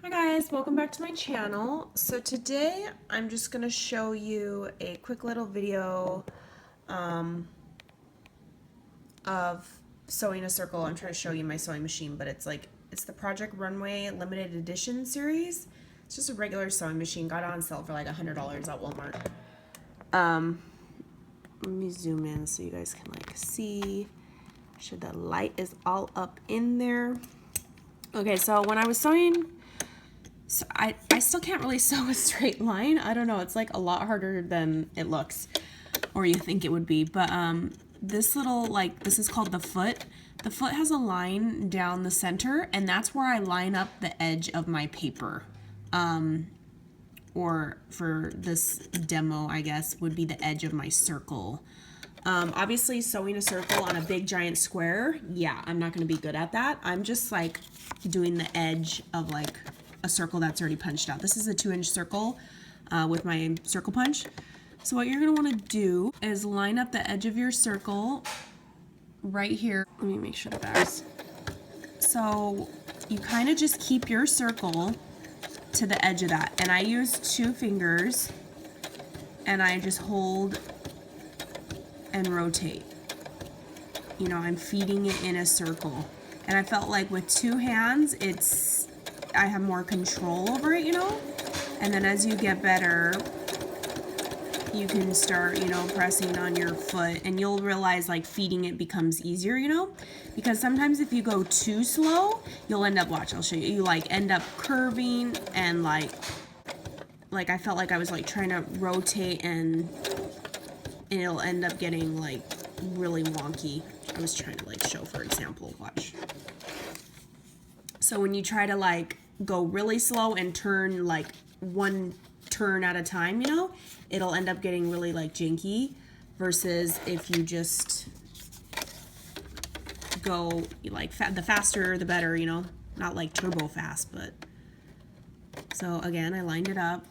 Hi guys, welcome back to my channel. So today I'm just going to show you a quick little video of sewing a circle. I'm trying to show you my sewing machine, but it's the Project Runway limited edition series. It's just a regular sewing machine. Got it on sale for like $100 at Walmart. Let me zoom in so you guys can like see. Sure the light is all up in there. Okay, so when I was sewing, so I still can't really sew a straight line. I don't know, it's like a lot harder than it looks or you think it would be. But this little, like, this is called the foot. The foot has a line down the center, and that's where I line up the edge of my paper. Or for this demo, I guess, would be the edge of my circle. Obviously, sewing a circle on a big giant square, yeah, I'm not going to be good at that. I'm just like doing the edge of like a circle that's already punched out. This is a 2-inch circle with my circle punch. So what you're going to want to do is line up the edge of your circle right here. Let me make sure the back's. So you kind of just keep your circle to the edge of that. And I use 2 fingers and I just hold and rotate. You know, I'm feeding it in a circle. And I felt like with 2 hands, I have more control over it, you know? And then as you get better, you can start, you know, pressing on your foot, and you'll realize like feeding it becomes easier, you know? Because sometimes if you go too slow, you'll end up, watch, I'll show you, you like end up curving and like I felt like I was like trying to rotate and it'll end up getting like really wonky. I was trying to like show for example, watch. So when you try to like go really slow and turn like one turn at a time, you know, it'll end up getting really like janky, versus if you just go like the faster the better, you know, not like turbo fast. But so again, I lined it up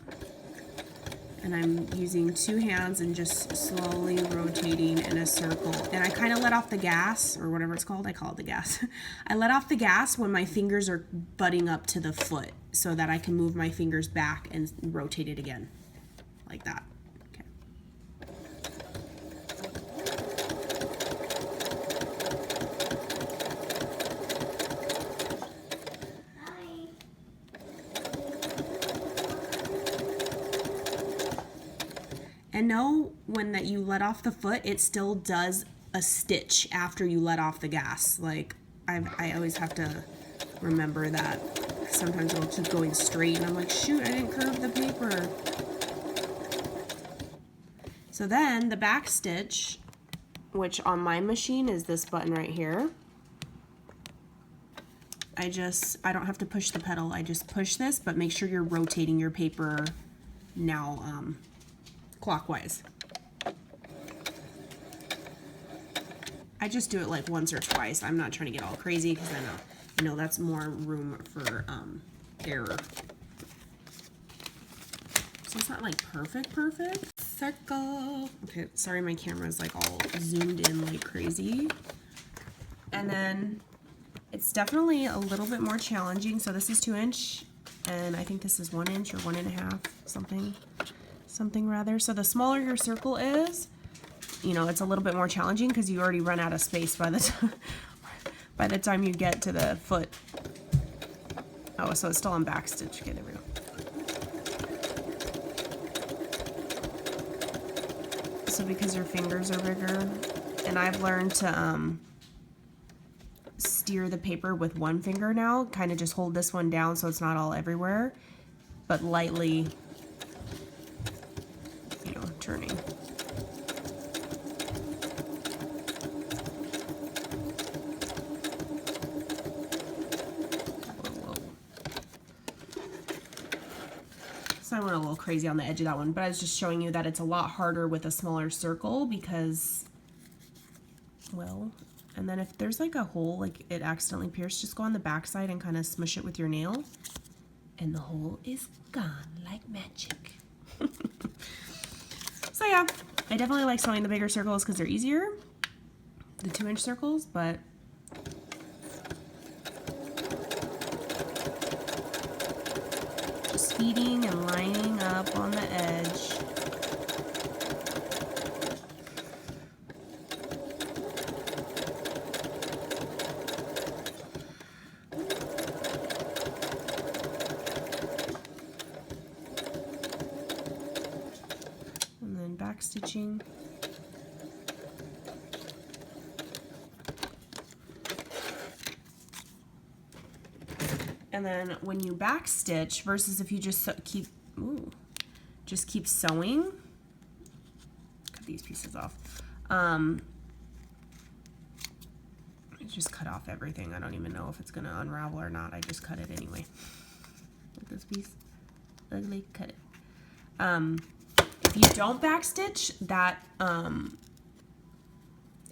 and I'm using 2 hands and just slowly rotating in a circle. And I kind of let off the gas, or whatever it's called. I call it the gas. I let off the gas when my fingers are butting up to the foot so that I can move my fingers back and rotate it again. Like that. Okay. And know when that you let off the foot, it still does a stitch after you let off the gas. Like I always have to remember that. Sometimes it'll keep going straight and I'm like, shoot, I didn't curve the paper. So then the back stitch, which on my machine is this button right here. I don't have to push the pedal. I just push this, but make sure you're rotating your paper now clockwise. I just do it like once or twice. I'm not trying to get all crazy because I know, you know, that's more room for error. So it's not like perfect. Circle. Okay, sorry my camera is like all zoomed in like crazy. And then it's definitely a little bit more challenging. So this is 2-inch and I think this is 1 inch or 1.5, something rather. So the smaller your circle is, you know, it's a little bit more challenging because you already run out of space by the time you get to the foot. Oh, so it's still on backstitch. Okay, there we go. So because your fingers are bigger, and I've learned to steer the paper with 1 finger now, kind of just hold this one down so it's not all everywhere, but lightly, you know, turning. So I went a little crazy on the edge of that one, but I was just showing you that it's a lot harder with a smaller circle because, well, and then if there's like a hole, like it accidentally pierced, just go on the back side and kind of smush it with your nail, and the hole is gone like magic. So yeah, I definitely like sewing the bigger circles because they're easier, the 2-inch circles, but feeding and lining up on the edge. And then backstitching. And then when you backstitch versus if you just keep sewing, cut these pieces off. I just cut off everything. I don't even know if it's gonna unravel or not. I just cut it anyway. Look at this piece, ugly, cut it. If you don't backstitch, that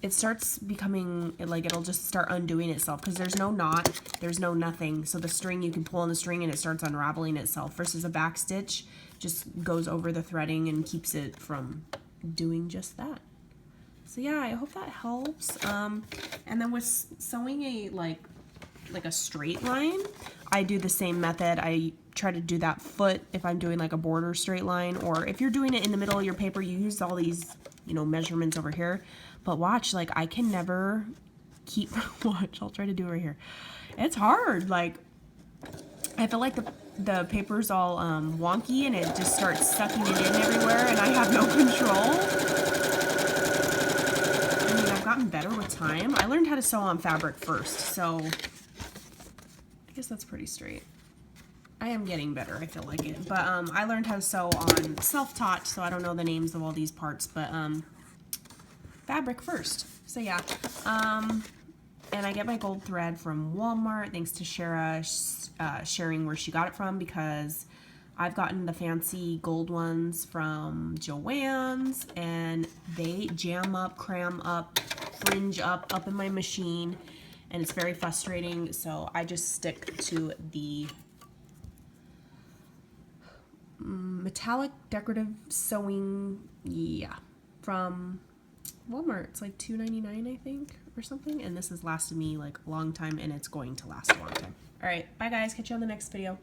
it starts becoming like it'll just start undoing itself because there's no knot, there's no nothing. So the string, you can pull on the string and it starts unraveling itself versus a backstitch just goes over the threading and keeps it from doing just that. So yeah, I hope that helps. And then with sewing a like a straight line, I do the same method. I try to do that foot if I'm doing like a border straight line, or if you're doing it in the middle of your paper, you use all these, you know, measurements over here. But watch, like I can never keep, watch, I'll try to do it right here. It's hard, like I feel like the paper's all wonky and it just starts sucking it in everywhere and I have no control. I mean, I've gotten better with time. I learned how to sew on fabric first, so I guess that's pretty straight. I am getting better, I feel like it. But I learned how to sew on self-taught, so I don't know the names of all these parts, but fabric first. So yeah. And I get my gold thread from Walmart, thanks to Shara sharing where she got it from, because I've gotten the fancy gold ones from Joann's, and they jam up, cram up, fringe up in my machine, and it's very frustrating, so I just stick to the metallic decorative sewing, yeah, from Walmart. It's like $2.99, I think, or something, and this has lasted me like a long time, and it's going to last a long time. All right, bye guys, catch you on the next video.